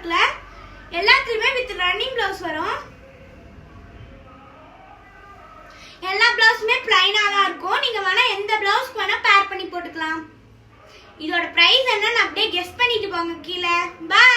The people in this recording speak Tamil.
ஒர்க்ல எல்லாத்துலயுமே வித் ரன்னிங் ப்ளவுஸ் வரும். எல்லா ப்ளவுஸுமே பிளைனா தான் இருக்கும். நீங்க வேணா எந்த ப்ளவுஸ்க்கு வேணா பேர் பண்ணி போட்டுக்கலாம். இதோட பிரைஸ் என்னன்னு அப்படியே கெஸ் பண்ணிட்டு போங்க கீழே. பை.